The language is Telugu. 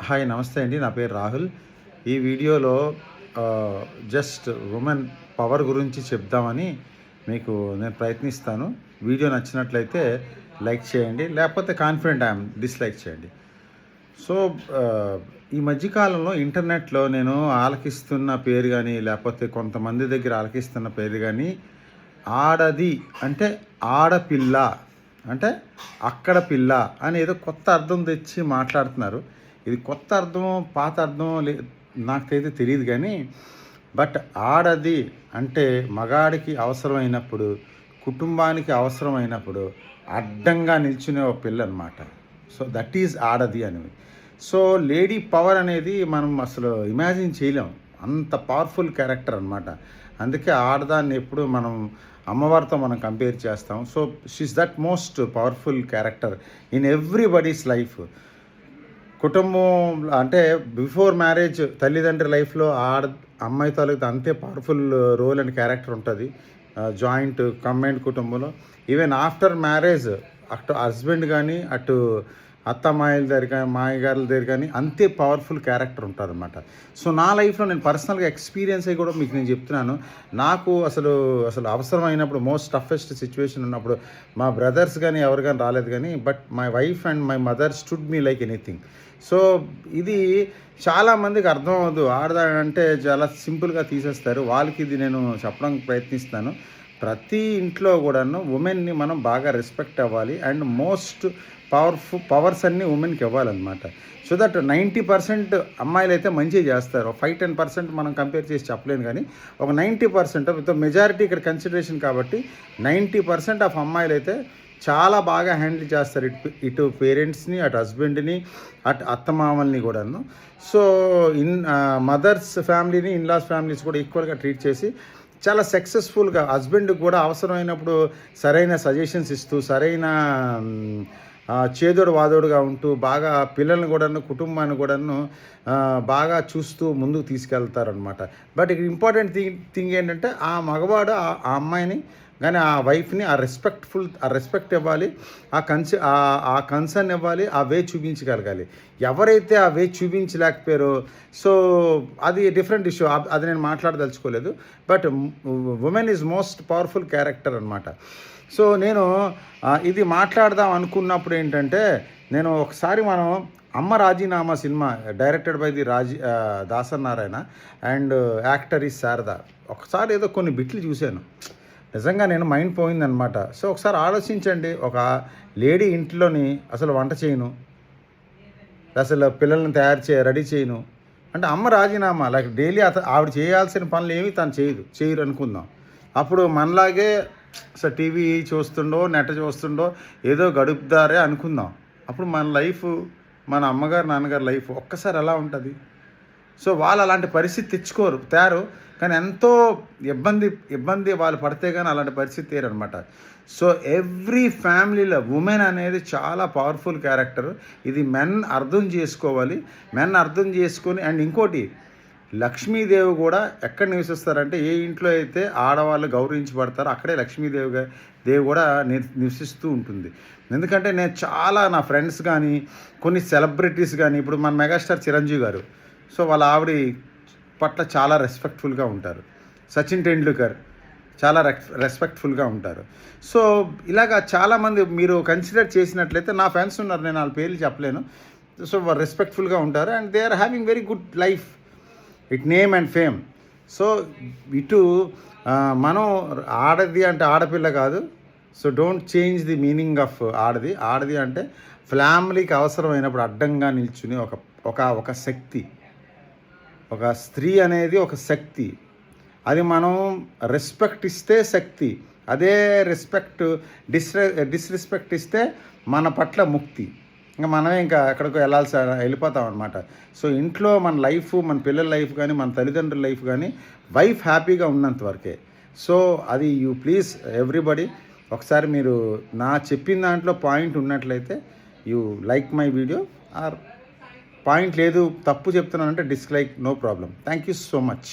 హాయ్ నమస్తే అండి. నా పేరు రాహుల్. ఈ వీడియోలో జస్ట్ ఉమెన్ పవర్ గురించి చెప్దామని మీకు నేను ప్రయత్నిస్తాను. వీడియో నచ్చినట్లయితే లైక్ చేయండి, లేకపోతే కాన్ఫిడెంట్ ఐఎమ్ డిస్లైక్ చేయండి. సో ఈ మధ్యకాలంలో ఇంటర్నెట్లో నేను ఆలకిస్తున్న పేరు కానీ, లేకపోతే కొంతమంది దగ్గర ఆలకిస్తున్న పేరు కానీ, ఆడది అంటే ఆడపిల్ల, అంటే అక్కడ పిల్ల అని ఏదో కొత్త అర్థం తెచ్చి మాట్లాడుతున్నారు. ఇది కొత్త అర్థం పాత అర్థం నాకైతే తెలియదు, కానీ బట్ ఆడది అంటే మగాడికి అవసరమైనప్పుడు, కుటుంబానికి అవసరమైనప్పుడు అడ్డంగా నిల్చునే ఒక పిల్ల అనమాట. సో దట్ ఈజ్ ఆడది అనేవి. సో లేడీ పవర్ అనేది మనం అసలు ఇమాజిన్ చేయలేం, అంత పవర్ఫుల్ క్యారెక్టర్ అనమాట. అందుకే ఆడదాన్ని ఎప్పుడు మనం అమ్మవారితో మనం కంపేర్ చేస్తాం. So she's that most powerful character in everybody's life. కుటుంబం అంటే బిఫోర్ మ్యారేజ్ తల్లిదండ్రి లైఫ్లో అమ్మాయి తాలూకు అంతే పవర్ఫుల్ రోల్ అండ్ క్యారెక్టర్ ఉంటుంది జాయింట్ కంబైన్డ్ కుటుంబంలో. ఈవెన్ ఆఫ్టర్ మ్యారేజ్ అటు హస్బెండ్ కానీ, అటు అత్తమ్మాయిల దగ్గర కానీ, మాయగారుల దగ్గర కానీ అంతే పవర్ఫుల్ క్యారెక్టర్ ఉంటుంది అనమాట. సో నా లైఫ్లో నేను పర్సనల్గా ఎక్స్పీరియన్స్ అయ్యి కూడా మీకు నేను చెప్తున్నాను. నాకు అసలు అవసరమైనప్పుడు మోస్ట్ టఫెస్ట్ సిచ్యువేషన్ ఉన్నప్పుడు మా బ్రదర్స్ కానీ ఎవరు కానీ రాలేదు, కానీ but my wife and my mother stood me like anything. So ఇది చాలామందికి అర్థం అవ్వదు. ఆడదా అంటే చాలా సింపుల్గా తీసేస్తారు. వాళ్ళకి ఇది నేను చెప్పడానికి ప్రయత్నిస్తాను. ప్రతి ఇంట్లో కూడాను ఉమెన్ని మనం బాగా రెస్పెక్ట్ అవ్వాలి అండ్ మోస్ట్ పవర్స్ అన్నీ ఉమెన్కి ఇవ్వాలన్నమాట. సో దట్ 90% అమ్మాయిలు అయితే మంచిగా చేస్తారు. 5-10% మనం కంపేర్ చేసి చెప్పలేను, కానీ ఒక 90% విత్ మెజారిటీ ఇక్కడ కన్సిడరేషన్ కాబట్టి 90% ఆఫ్ అమ్మాయిలు అయితే చాలా బాగా హ్యాండిల్ చేస్తారు. ఇటు పేరెంట్స్ని, అటు హస్బెండ్ని, అటు అత్తమామల్ని కూడాను. సో మదర్స్ ఫ్యామిలీని, ఇన్లాస్ ఫ్యామిలీస్ కూడా ఈక్వల్గా ట్రీట్ చేసి చాలా సక్సెస్ఫుల్గా హస్బెండ్కి కూడా అవసరమైనప్పుడు సరైన సజెషన్స్ ఇస్తూ, సరైన చేదోడు వాదోడుగా ఉంటూ, బాగా పిల్లల్ని కూడాను, కుటుంబాన్ని కూడాను బాగా చూస్తూ ముందుకు తీసుకెళ్తారనమాట. బట్ ఇక్కడ ఇంపార్టెంట్ థింగ్ ఏంటంటే ఆ మగవాడు ఆ అమ్మాయిని కానీ, ఆ వైఫ్ని ఆ రెస్పెక్ట్ ఇవ్వాలి, ఆ కన్సర్న్ ఇవ్వాలి, ఆ వే చూపించగలగాలి. ఎవరైతే ఆ వే చూపించలేకపోయారో సో అది డిఫరెంట్ ఇష్యూ, అది నేను మాట్లాడదలుచుకోలేదు. But women is most powerful character అనమాట. సో నేను ఇది మాట్లాడదాం అనుకున్నప్పుడు ఏంటంటే, నేను ఒకసారి మనం అమ్మ రాజీనామా cinema directed by the Dasanarayana and actor is Sharada. ఒకసారి ఏదో కొన్ని బిట్లు చూశాను, నిజంగా నేను మైండ్ పోయిందనమాట. సో ఒకసారి ఆలోచించండి, ఒక లేడీ ఇంట్లోని అసలు వంట చేయను, అసలు పిల్లల్ని రెడీ చేయను అంటే అమ్మ రాజీనామా, లైక్ డైలీ ఆవిడ చేయాల్సిన పనులు ఏమి తను చేయరు అనుకుందాం. అప్పుడు మనలాగే అసలు టీవీ చూస్తుండో, నెట్ చూస్తుండో ఏదో గడుపుదారే అనుకుందాం. అప్పుడు మన లైఫ్, మన అమ్మగారు నాన్నగారు లైఫ్ ఒక్కసారి ఎలా ఉంటుంది? సో వాళ్ళు అలాంటి పరిస్థితి తెచ్చుకోరు, కానీ ఎంతో ఇబ్బంది వాళ్ళు పడితే కానీ అలాంటి పరిస్థితి తీరనమాట. సో ఎవ్రీ ఫ్యామిలీలో ఉమెన్ అనేది చాలా పవర్ఫుల్ క్యారెక్టర్. ఇది మెన్ అర్థం చేసుకోవాలి. అర్థం చేసుకొని అండ్ ఇంకోటి, లక్ష్మీదేవి కూడా ఎక్కడ నివసిస్తారంటే, ఏ ఇంట్లో అయితే ఆడవాళ్ళు గౌరవించబడతారో అక్కడే లక్ష్మీదేవి కూడా నివసిస్తూ ఉంటుంది. ఎందుకంటే నేను చాలా నా ఫ్రెండ్స్ కానీ, కొన్ని సెలబ్రిటీస్ కానీ, ఇప్పుడు మన మెగాస్టార్ చిరంజీవి గారు, సో వాళ్ళ ఆవిడ పట్ల చాలా రెస్పెక్ట్ఫుల్గా ఉంటారు. సచిన్ టెండూల్కర్ చాలా రెస్పెక్ట్ఫుల్గా ఉంటారు. సో ఇలాగా చాలామంది మీరు కన్సిడర్ చేసినట్లయితే నా ఫ్యాన్స్ ఉన్నారు, నేను వాళ్ళ పేర్లు చెప్పలేను. సో రెస్పెక్ట్ఫుల్గా ఉంటారు and they are having very good life, it name and fame. So ఇటు మనం ఆడది అంటే ఆడపిల్ల కాదు. So don't change the meaning of ఆడది అంటే ఫ్యామిలీకి అవసరమైనప్పుడు అడ్డంగా నిల్చుని ఒక శక్తి. ఒక స్త్రీ అనేది ఒక శక్తి. అది మనం రెస్పెక్ట్ ఇస్తే శక్తి, అదే డిస్రెస్పెక్ట్ ఇస్తే మన పట్ల ముక్తి. ఇంకా మనమే ఎక్కడికో వెళ్ళిపోతాం అనమాట. సో ఇంట్లో మన లైఫ్, మన పిల్లల లైఫ్ కానీ, మన తల్లిదండ్రుల లైఫ్ కానీ, వైఫ్ హ్యాపీగా ఉన్నంత వరకే. సో అది యూ ప్లీజ్ ఎవ్రీబడి, ఒకసారి మీరు నా చెప్పిన దాంట్లో పాయింట్ ఉన్నట్లయితే you like my video, or point లేదు తప్పు చెప్తున్నానంటే dislike, no problem. Thank you so much.